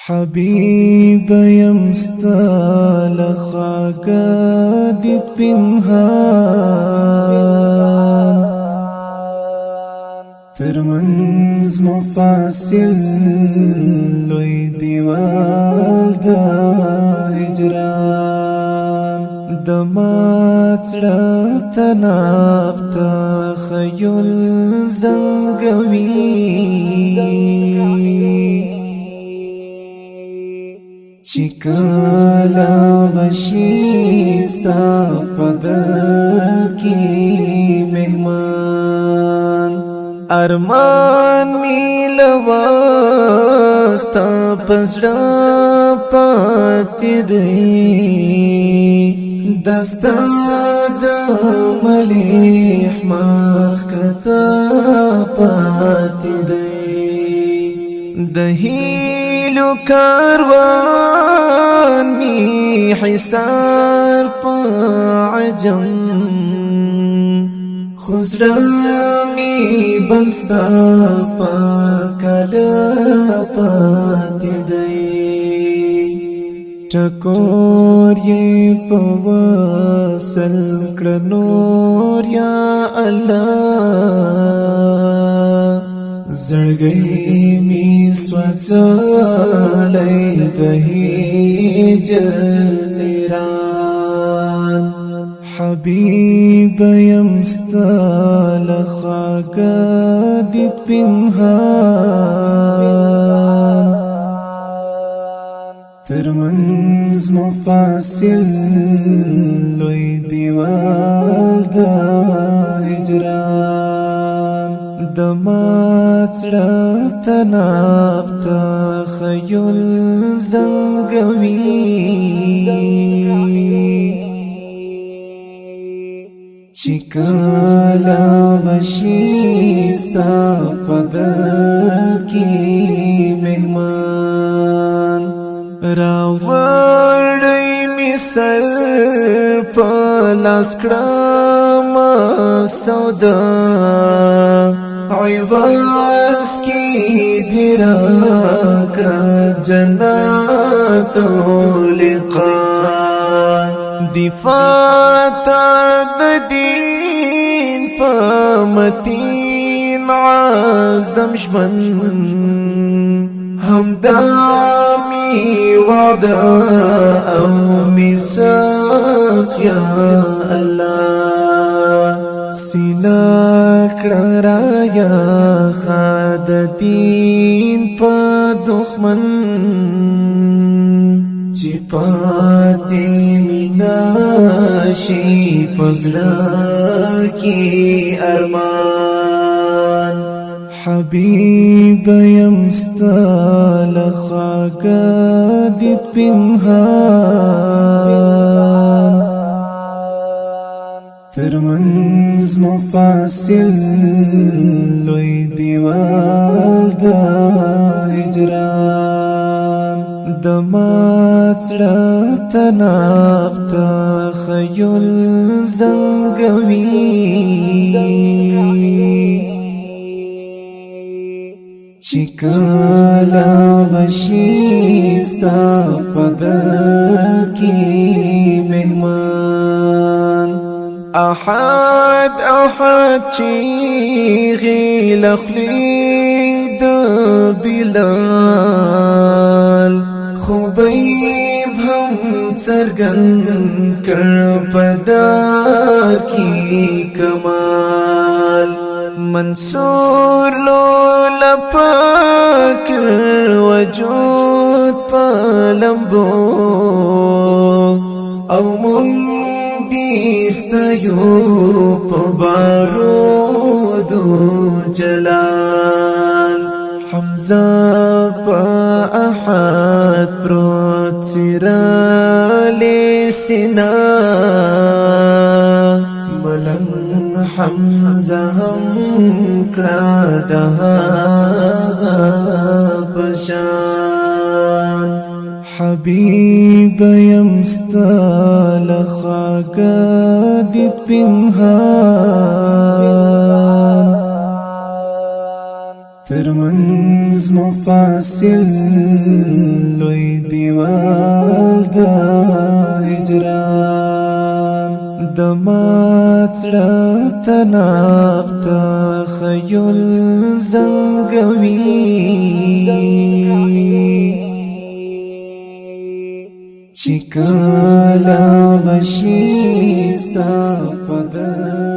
حبیب یمستال خاگدید پنهان ترمنز مفاصل لوی دیوال دا هجران دمات تناب تخیل زنگوی چکالا بشیستا پدر کی مہمان ارمان میل وقتا پسڑا پاتی دی دستا دا ملیح مخکتا پاتی دی دهیلو کاروانی حسار پا عجم خزرامی بنستا پا کلا پاتی دی ٹکور یہ پواسل کرنور یا اللہ زړګي می سوځلې دهي جنران حبيب يمستال خاگدید پنهان ترمنز مفاصل لوی دیوال دا هجران دمات تناب تخیل زنگوی چکالا بشیستا پدر کی مہمان راوڑی می سر پلاس کرام سودا عواز کی دراکڑا جنات لقاء دفاعت دین پامتین عظم شمن همدامی وعدا او مساق یا اللہ سینا کڑرایا خادتین پا دخمن چی پاتی میناشی پزڑا کی ارمان حبیب یمستال خاگدید پنهان ترمنز مفاصل لوی دیوال دا هجران دمات تناب تخیل زنگوی چکالا بشیستا پدر کی مہمان احد چیغی لخلید بلال خوبیب ہم سرگن کر پدر کی کمال منصور لو لپاکر وجود پالمبو او دیستیو پبارود جلال حمزہ پا احد پروت سرالی سنا ملنگ حمزہ ہم کڑا پشان حبیب یمستال خاگدید پنهان ترمنز فاصل لوی دیوال دا هجران دماڅړه تناب تخیل زنګوي چکلا بشیستا پدر